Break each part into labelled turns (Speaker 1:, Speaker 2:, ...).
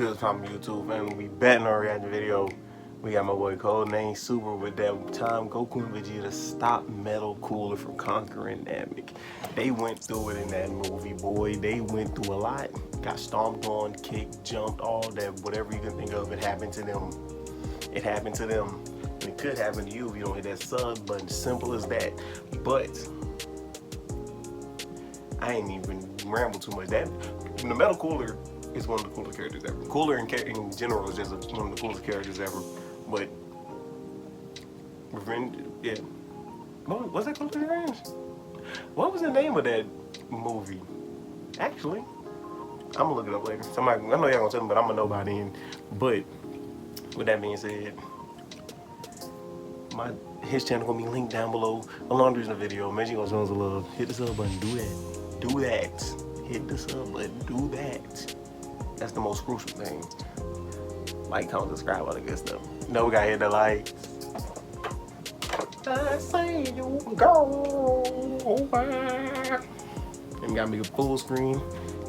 Speaker 1: good from YouTube, and we betting on reaction video. We got my boy Codename Super with that time Goku and Vegeta stopped Metal Cooler from conquering Namek. They went through it in that movie, boy. They went through a lot. Got stomped on, kicked, jumped, all that, whatever you can think of, it happened to them. It happened to them. And it could happen to you if you don't hit that sub button. Simple as that. But I ain't even ramble too much. That the Metal Cooler is one of the coolest characters ever. Cooler in general is just one of the coolest characters ever. But Revenge, yeah. Was that close to Revenge? What was the name of that movie? Actually, I'm gonna look it up later. Somebody, I know y'all gonna tell me, but I'm gonna know by then. But with that being said, his channel gonna be linked down below along with the video. Make sure you go show us a love. Hit the sub button. Do that. Do that. Hit the sub button. Do that. That's the most crucial thing. Like, comment, subscribe, all the good stuff. No, we gotta hit the like. I say you go over. And we gotta make a full screen.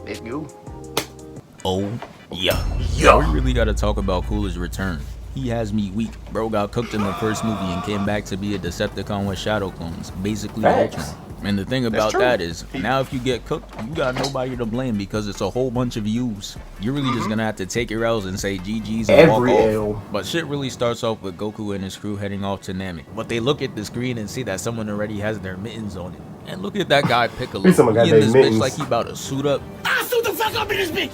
Speaker 1: Let's go.
Speaker 2: Oh, yeah. We really gotta talk about Cooler's return. He has me weak. Bro got cooked in the first movie and came back to be a Decepticon with shadow clones. Basically Ultron. And the thing about that is, now if you get cooked, you got nobody to blame because it's a whole bunch of yous. You're really just gonna have to take your L's and say GG's and walk off. But shit really starts off with Goku and his crew heading off to Namek. But they look at the screen and see that someone already has their mittens on it. And look at that guy Piccolo. He in this bitch like he about to suit up. I'll suit the fuck up in this bitch!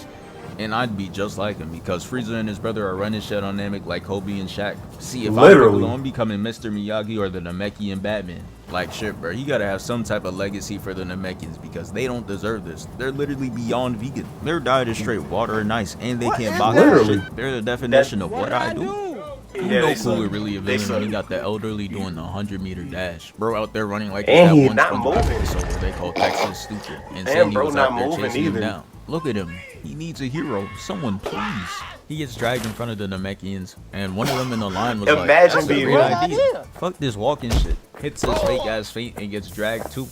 Speaker 2: And I'd be just like him because Frieza and his brother are running shit on Namek like Kobe and Shaq. See, if I'm Piccolo, I'm becoming Mr. Miyagi or the Namekian Batman. Like shit, bro. You gotta have some type of legacy for the Namekians because they don't deserve this. They're literally beyond vegan. Their diet is straight water and ice, and they can't box shit. They're the definition of what I do. You know Cooler really a villain when he got the elderly doing the 100-meter dash. Bro out there running like that one SpongeBob episode where they call Texas stupid. And Sandy was out there chasing him down. Look at him. He needs a hero. Someone please. He gets dragged in front of the Namekians, and one of them in the line was like, that's a great idea. Fuck this walking shit. Hits his fake ass feet and gets dragged too.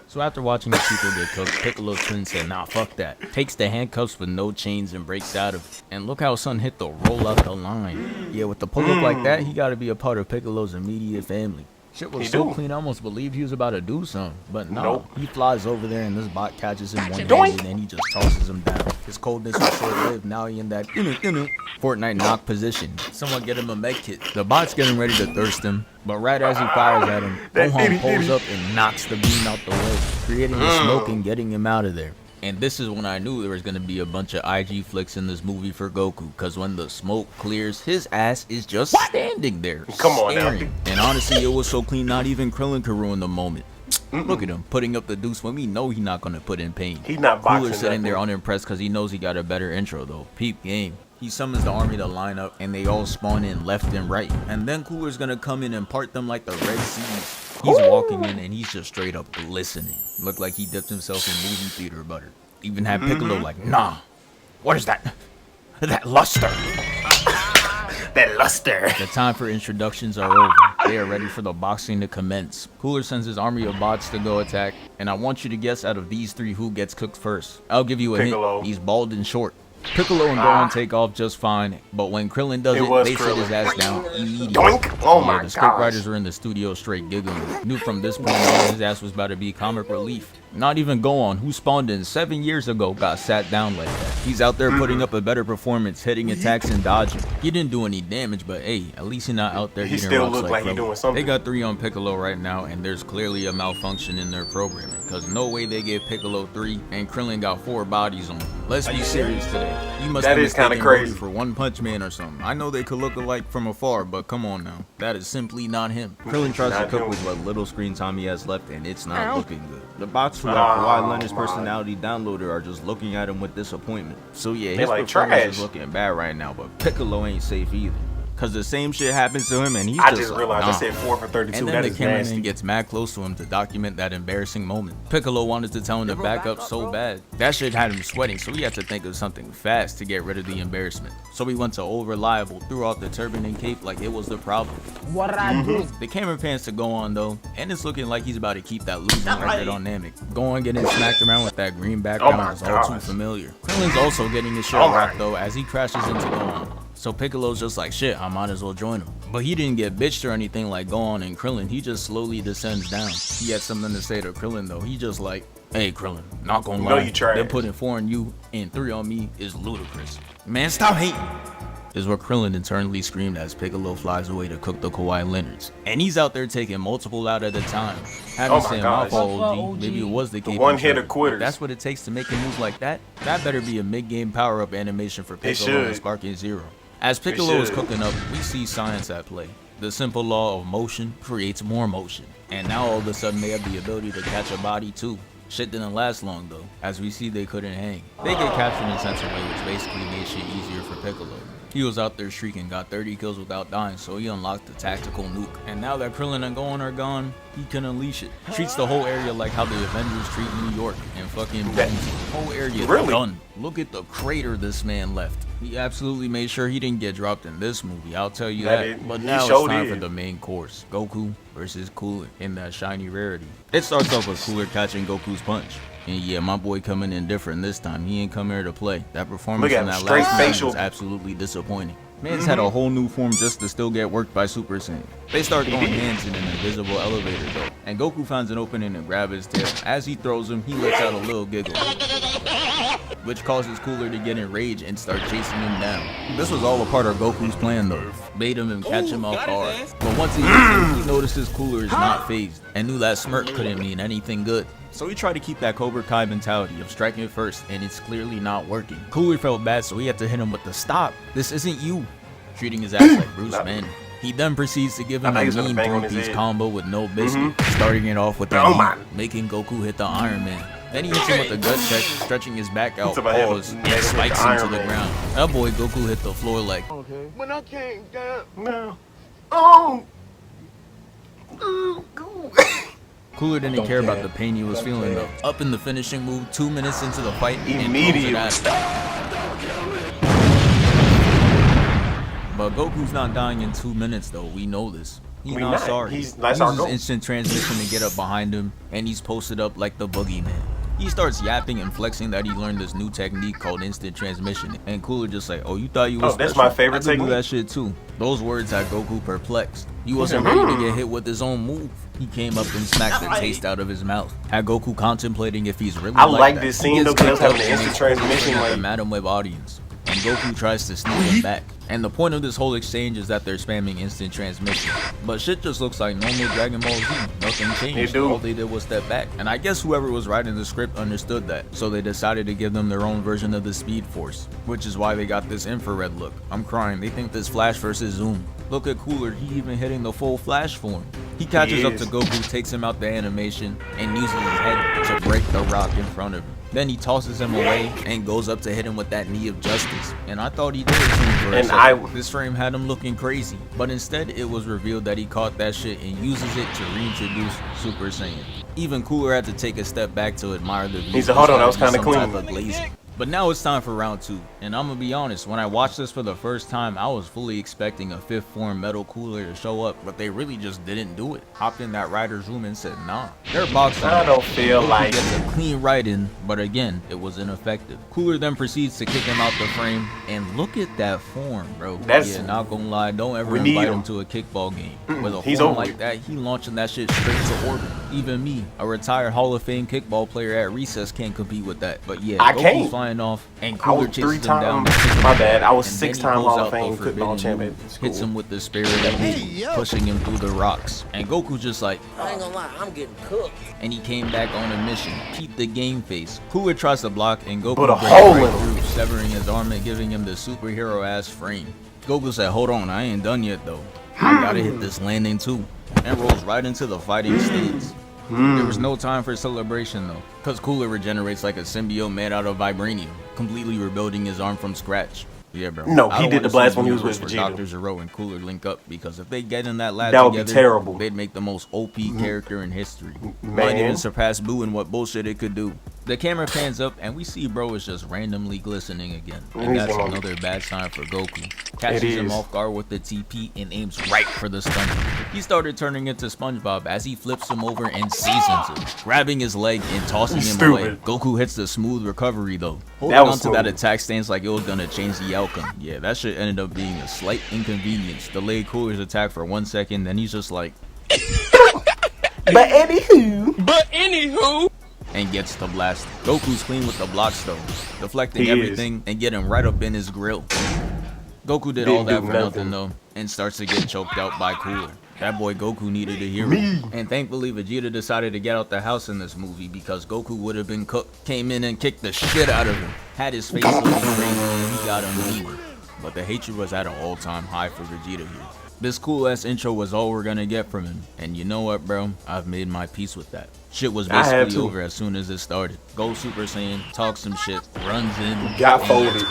Speaker 2: So after watching his people get cooked, Piccolo's twin said, nah, fuck that. Takes the handcuffs with no chains and breaks out of it. And look how Son hit the roll up the line. Yeah, with the pull up like that, he gotta be a part of Piccolo's immediate family. Shit was so clean, I almost believed he was about to do something. But no, he flies over there and this bot catches him one-handed and he just tosses him down. His coldness was short-lived, now he in that Fortnite knock position. Someone get him a med kit. The bot's getting ready to thirst him, but right as he fires at him, Gohan pulls up and knocks the beam out the way, creating the smoke and getting him out of there. And this is when I knew there was going to be a bunch of IG flicks in this movie for Goku, because when the smoke clears, his ass is just standing there, staring. And honestly, it was so clean, not even Krillin could ruin the moment. Look at him, putting up the deuce when we know he's not going to put in pain. He's not boxing. Cooler sitting there unimpressed because he knows he got a better intro though. Peep game. He summons the army to line up, and they all spawn in left and right. And then Cooler's going to come in and part them like the Red Seas. He's walking in and he's just straight up glistening. Looked like he dipped himself in movie theater butter. Even had Piccolo like, nah, what is that? That luster. That luster. The time for introductions are over. They are ready for the boxing to commence. Cooler sends his army of bots to go attack. And I want you to guess out of these three who gets cooked first. I'll give you a hint. He's bald and short. Piccolo and Gohan take off just fine, but when Krillin does it, they sit his ass down immediately. Oh my god. The scriptwriters were in the studio straight giggling. Knew from this point on his ass was about to be comic relief. Not even Gohan, who spawned in 7 years ago, got sat down like that. He's out there putting up a better performance, hitting attacks and dodging. He didn't do any damage, but hey, at least he's not out there eating rocks like he's doing something. They got 3 on Piccolo right now, and there's clearly a malfunction in their programming, because no way they gave Piccolo 3 and Krillin got 4 bodies on him. Let's be serious today. You must be mistaken Goku for One Punch Man or something. I know they could look alike from afar, but come on now. That is simply not him. Krillin tries to cook with what little screen time he has left, and it's not looking good. The bots who have Kawhi Leonard's personality downloaded are just looking at him with disappointment. So yeah, his performance is looking bad right now, but Piccolo ain't safe either. cause the same shit happens to him and he's
Speaker 1: I
Speaker 2: just
Speaker 1: just
Speaker 2: like,
Speaker 1: realized
Speaker 2: nah.
Speaker 1: I said 4 for 32.
Speaker 2: And then
Speaker 1: That
Speaker 2: the
Speaker 1: is
Speaker 2: cameraman
Speaker 1: nasty.
Speaker 2: gets mad close to him to document that embarrassing moment. Piccolo wanted to tell him to back up so bad. That shit had him sweating, so he had to think of something fast to get rid of the embarrassment. So he went to old reliable, threw out the turban and cape like it was the problem.
Speaker 3: What I do?
Speaker 2: The camera pans to go on though, and it's looking like he's about to keep that losing record on Namek. Going getting smacked around with that green background is all too familiar. Krillin's also getting his shit rocked though as he crashes into Gohan. So Piccolo's just like, shit, I might as well join him. But he didn't get bitched or anything like Gohan and Krillin, he just slowly descends down. He had something to say to Krillin though, he just like, hey Krillin, not gonna lie, them putting 4 on you and 3 on me is ludicrous. Man, stop hating. Is what Krillin internally screamed as Piccolo flies away to cook the Kawhi Leonards. And he's out there taking multiple out at a time. Having said my fault, OG, maybe it was the
Speaker 1: one hit of quitters.
Speaker 2: That's what it takes to make a move like that. That better be a mid-game power-up animation for Piccolo and Sparking Zero. As Piccolo is cooking up, we see science at play. The simple law of motion creates more motion. And now all of a sudden they have the ability to catch a body too. Shit didn't last long though, as we see they couldn't hang. They get captured in Sensor Way, which basically made shit easier for Piccolo. He was out there shrieking, got 30 kills without dying, so he unlocked the tactical nuke. And now that Krillin and Gohan are gone, he can unleash it. Treats the whole area like how the Avengers treat New York, and fucking the whole area done. Look at the crater this man left. He absolutely made sure he didn't get dropped in this movie, I'll tell you that. But now it's time for the main course. Goku versus Cooler in that shiny rarity. It starts off with Cooler catching Goku's punch. And yeah, my boy coming in different this time. He ain't come here to play. That performance in that last match was absolutely disappointing. Man's had a whole new form just to still get worked by Super Saiyan. They start going hands in an invisible elevator though, and Goku finds an opening and grabs his tail. As he throws him, he lets out a little giggle, which causes Cooler to get enraged and start chasing him down. This was all a part of Goku's plan though, made him catch him off guard. But once he hits him, he notices Cooler is not phased, and knew that smirk couldn't mean anything good. So he tried to keep that Cobra Kai mentality of striking first, and it's clearly not working. Cooler felt bad, so he had to hit him with the stop. This isn't you. Treating his ass like Bruce Banner. He then proceeds to give him a mean throw-piece combo with no biscuit, starting it off with that making Goku hit the Iron Man. Then he hits him with a gut check, stretching his back out, pause, and spikes him to the ground. That boy Goku hit the floor like,
Speaker 3: When I came down,
Speaker 1: no. Oh.
Speaker 2: Cooler didn't care about the pain he was feeling though. Up in the finishing move, 2 minutes into the fight,
Speaker 1: immediately.
Speaker 2: But Goku's not dying in 2 minutes though, we know this. He's not sorry. He uses instant transmission to get up behind him, and he's posted up like the boogeyman. He starts yapping and flexing that he learned this new technique called instant transmission, and Cooler just like, oh, you thought you was special?
Speaker 1: That's my favorite technique.
Speaker 2: I could do that shit too. Those words had Goku perplexed. He wasn't ready to get hit with his own move. He came up and smacked the taste out of his mouth. Had Goku contemplating if he's really like that.
Speaker 1: This scene though, because having the instant transmission
Speaker 2: like the Madam Web audience. And Goku tries to sneak him back. And the point of this whole exchange is that they're spamming instant transmission. But shit just looks like normal Dragon Ball Z. Nothing changed. All they did was step back. And I guess whoever was writing the script understood that. So they decided to give them their own version of the Speed Force. Which is why they got this infrared look. I'm crying. They think this Flash versus Zoom. Look at Cooler. He even hitting the full Flash form. He catches up to Goku, takes him out the animation, and uses his head to break the rock in front of him. Then he tosses him away and goes up to hit him with that knee of justice. And I thought he did it to him for a second. This frame had him looking crazy. But instead, it was revealed that he caught that shit and uses it to reintroduce Super Saiyan. Even Cooler had to take a step back to admire the view.
Speaker 1: He said, hold on, that was kind of clean.
Speaker 2: But now it's time for round 2, and I'm gonna be honest, when I watched this for the first time, I was fully expecting a 5th form Metal Cooler to show up, but they really just didn't do it. Hopped in that writer's room and said, nah. Their box
Speaker 1: I don't feel like
Speaker 2: gets a clean write-in, but again, it was ineffective. Cooler then proceeds to kick him out the frame, and look at that form, bro. Yeah, not gonna lie, don't ever invite him to a kickball game. With a form like that, he launching that shit straight to orbit. Even me, a retired Hall of Fame kickball player at recess, can't compete with that. But yeah, Goku's flying off, and Cooler chases him down.
Speaker 1: My bad, I was 6-time Hall of Fame football champion.
Speaker 2: Hits him with the spirit of pushing him through the rocks. And Goku's just like,
Speaker 3: I ain't gonna lie, I'm getting cooked.
Speaker 2: And he came back on a mission. Keep the game face. Cooler tries to block, and Goku
Speaker 1: breaks right
Speaker 2: through, severing his arm and giving him the superhero ass frame. Goku said, hold on, I ain't done yet though. I gotta hit this landing too. And rolls right into the fighting stage. There was no time for celebration though, cause Cooler regenerates like a symbiote made out of vibranium, completely rebuilding his arm from scratch. Yeah, bro.
Speaker 1: No,
Speaker 2: I
Speaker 1: he
Speaker 2: don't
Speaker 1: did
Speaker 2: wanna
Speaker 1: the
Speaker 2: see
Speaker 1: blast
Speaker 2: a
Speaker 1: when he was
Speaker 2: universe
Speaker 1: with
Speaker 2: where
Speaker 1: Vegeta.
Speaker 2: Dr. Zero and Cooler link up, because if they get in that lab
Speaker 1: That would be
Speaker 2: together,
Speaker 1: terrible.
Speaker 2: they'd make the most OP character in history.
Speaker 1: Man.
Speaker 2: Might even surpass Boo in what bullshit it could do. The camera pans up and we see bro is just randomly glistening again. And that's another bad sign for Goku. Catches him off guard with the TP and aims right for the stomach. He started turning into SpongeBob as he flips him over and seasons him, grabbing his leg and tossing him away. Goku hits the smooth recovery though, holding on to that attack stance like it was gonna change the outcome. Yeah, that shit ended up being a slight inconvenience. Delayed Cooler's attack for 1 second, then he's just like
Speaker 1: But anywho,
Speaker 2: and gets the blast. Goku's clean with the blocks though, deflecting everything and getting right up in his grill. Goku did all that for nothing though, and starts to get choked out by Cooler. That boy Goku needed a hero. And thankfully Vegeta decided to get out the house in this movie, because Goku would have been cooked. Came in and kicked the shit out of him. Had his face looking crazy and he got him beaten. But the hatred was at an all-time high for Vegeta here. This cool ass intro was all we're gonna get from him. And you know what, bro? I've made my peace with that. Shit was basically over as soon as it started. Go Super Saiyan, talks some shit, runs in,
Speaker 1: got folded.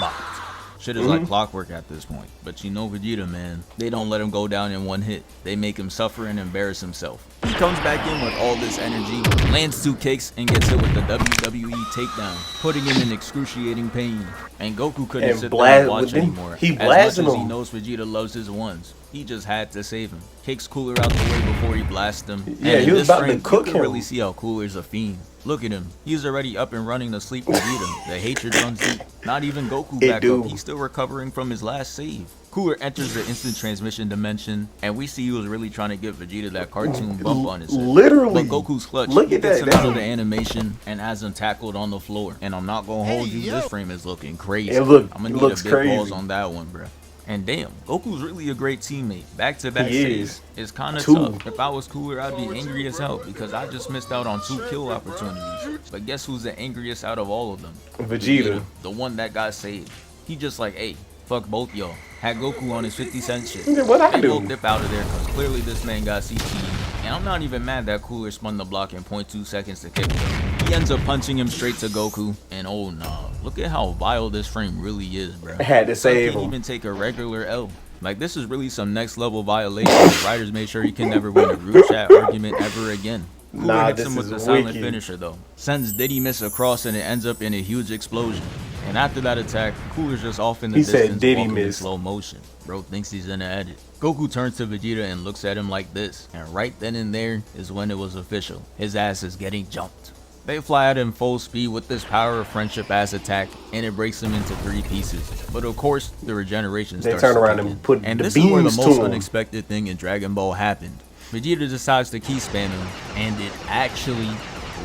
Speaker 2: Shit is like clockwork at this point. But you know Vegeta, man, they don't let him go down in one hit. They make him suffer and embarrass himself. He comes back in with all this energy, lands 2 kicks, and gets hit with the WWE takedown, putting him in excruciating pain. And Goku couldn't sit there and watch anymore. As much as he knows Vegeta loves his ones, he just had to save him. Kicks Cooler out the way before he blasts him.
Speaker 1: Yeah,
Speaker 2: and
Speaker 1: he was about to cook
Speaker 2: you
Speaker 1: him.
Speaker 2: can really see how Cooler's a fiend. Look at him. He's already up and running to sleep Vegeta. The hatred runs deep. Not even Goku back up. He's still recovering from his last save. Cooler enters the instant transmission dimension, and we see he was really trying to get Vegeta that cartoon bump on his head.
Speaker 1: Literally.
Speaker 2: But Goku's clutch.
Speaker 1: Look at
Speaker 2: Gets
Speaker 1: that.
Speaker 2: him out of the animation and has him tackled on the floor. And I'm not gonna hold you. This frame is looking crazy. I'm gonna need a big pause on that one, bro. And damn, Goku's really a great teammate. Back-to-back saves is kind of tough. If I was Cooler, I'd be angry as hell because I just missed out on 2 kill opportunities. But guess who's the angriest out of all of them?
Speaker 1: Vegeta.
Speaker 2: The one that got saved. He just like, hey, fuck both y'all. Had Goku on his 50-cent shit.
Speaker 1: What I
Speaker 2: They
Speaker 1: do?
Speaker 2: both dip out of there because clearly this man got CTE. And I'm not even mad that Cooler spun the block in 0.2 seconds to kick him. He ends up punching him straight to Goku. And oh nah, look at how vile this frame really is, bro.
Speaker 1: Had to save him.
Speaker 2: Can't even take a regular L. Like, this is really some next level violation. The writers made sure he can never win a group chat argument ever again. Cooler hits him with the silent finisher though. Sends Diddy miss across and it ends up in a huge explosion. And after that attack, Cooler's just off in the distance walking in slow motion. Bro thinks he's in the edit. Goku turns to Vegeta and looks at him like this. And right then and there is when it was official. His ass is getting jumped. They fly at him full speed with this power of friendship ass attack, and it breaks him into 3 pieces. But of course, the regeneration starts.
Speaker 1: They turn around and put
Speaker 2: and
Speaker 1: the
Speaker 2: this is where the
Speaker 1: beams
Speaker 2: most
Speaker 1: to him.
Speaker 2: unexpected thing in Dragon Ball happened. Vegeta decides to key spam him, and it actually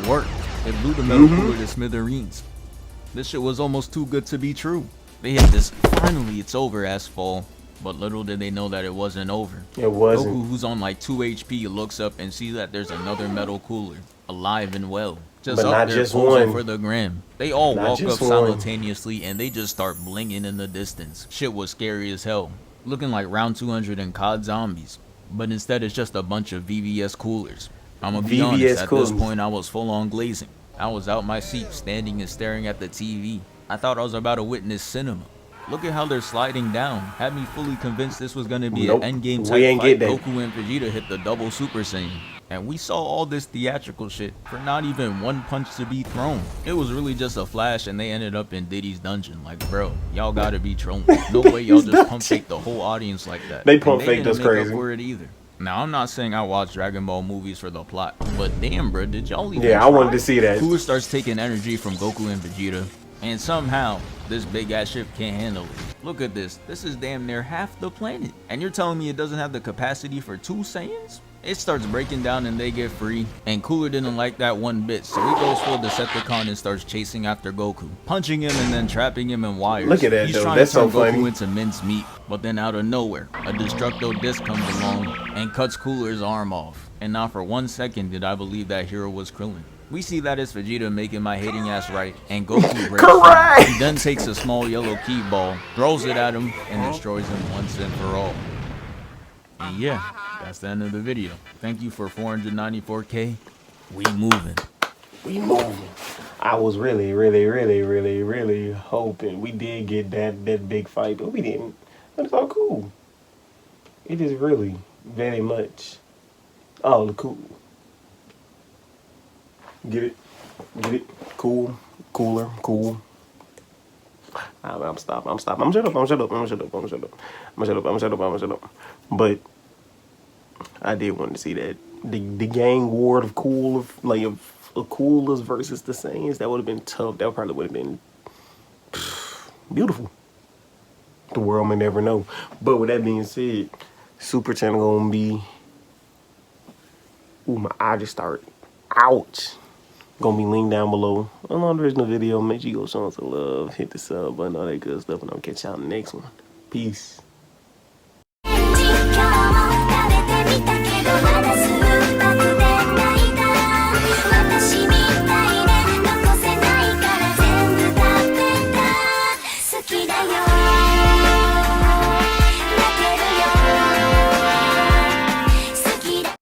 Speaker 2: worked. It blew the metal cooler to smithereens. This shit was almost too good to be true. They hit this finally it's over ass fall, but little did they know that it wasn't over.
Speaker 1: It wasn't.
Speaker 2: Goku, who's on like 2 HP, looks up and sees that there's another metal cooler, alive and well. Just
Speaker 1: But
Speaker 2: up
Speaker 1: not
Speaker 2: there
Speaker 1: just
Speaker 2: posing
Speaker 1: one.
Speaker 2: for the gram. They all
Speaker 1: Not
Speaker 2: walk up
Speaker 1: just one.
Speaker 2: simultaneously and they just start blinging in the distance. Shit was scary as hell. Looking like round 200 in COD Zombies. But instead it's just a bunch of VVS coolers. I'ma be honest, at this point I was full on glazing. I was out my seat standing and staring at the TV. I thought I was about to witness cinema. Look at how they're sliding down. Had me fully convinced this was gonna be an endgame type fight. Goku and Vegeta hit the double Super Saiyan. And we saw all this theatrical shit for not even 1 punch to be thrown. It was really just a flash and they ended up in Diddy's dungeon. Like, bro, y'all gotta be trolling. No way y'all just pump fake the whole audience like that.
Speaker 1: They pump fake us crazy.
Speaker 2: For it either. Now, I'm not saying I watch Dragon Ball movies for the plot, but damn, bro, did y'all even
Speaker 1: I wanted to see that.
Speaker 2: Cooler starts taking energy from Goku and Vegeta, and somehow, this big ass ship can't handle it. Look at this. This is damn near half the planet. And you're telling me it doesn't have the capacity for 2 Saiyans? It starts breaking down and they get free. And Cooler didn't like that one bit, so he goes full Decepticon and starts chasing after Goku, punching him and then trapping him in wires.
Speaker 1: Look at that,
Speaker 2: He's
Speaker 1: though.
Speaker 2: trying
Speaker 1: That's
Speaker 2: to turn
Speaker 1: so funny.
Speaker 2: Goku into mincemeat, but then out of nowhere, a Destructo Disc comes along and cuts Cooler's arm off. And not for 1 second did I believe that hero was Krillin. We see that as Vegeta making my hating ass right, and Goku breaks
Speaker 1: Correct!
Speaker 2: He then takes a small yellow key ball, throws it at him, and destroys him once and for all. And yeah, that's the end of the video. Thank you for 494K. We moving.
Speaker 1: We moving. I was really hoping we did get that big fight, but we didn't. But it's all cool. It is really very much all cool. Get it? Get it? Cool. Cooler. Cool. I'm stopping. I'm stopping. I'm shut up. I'm shut up. I'm shut up. I'm shut up. I'm shut up. I'm shut up. I'm shut up. But I did want to see that the gang war of cool of coolers versus the Saiyans. That would have been tough. That probably would have been beautiful. The world may never know. But with that being said, Super Channel gonna be. Ooh, my eye just started. Ouch. Gonna be linked down below. On the original video, make sure you go show us some love, hit the sub button, all that good stuff, and I'll catch y'all in the next one. Peace.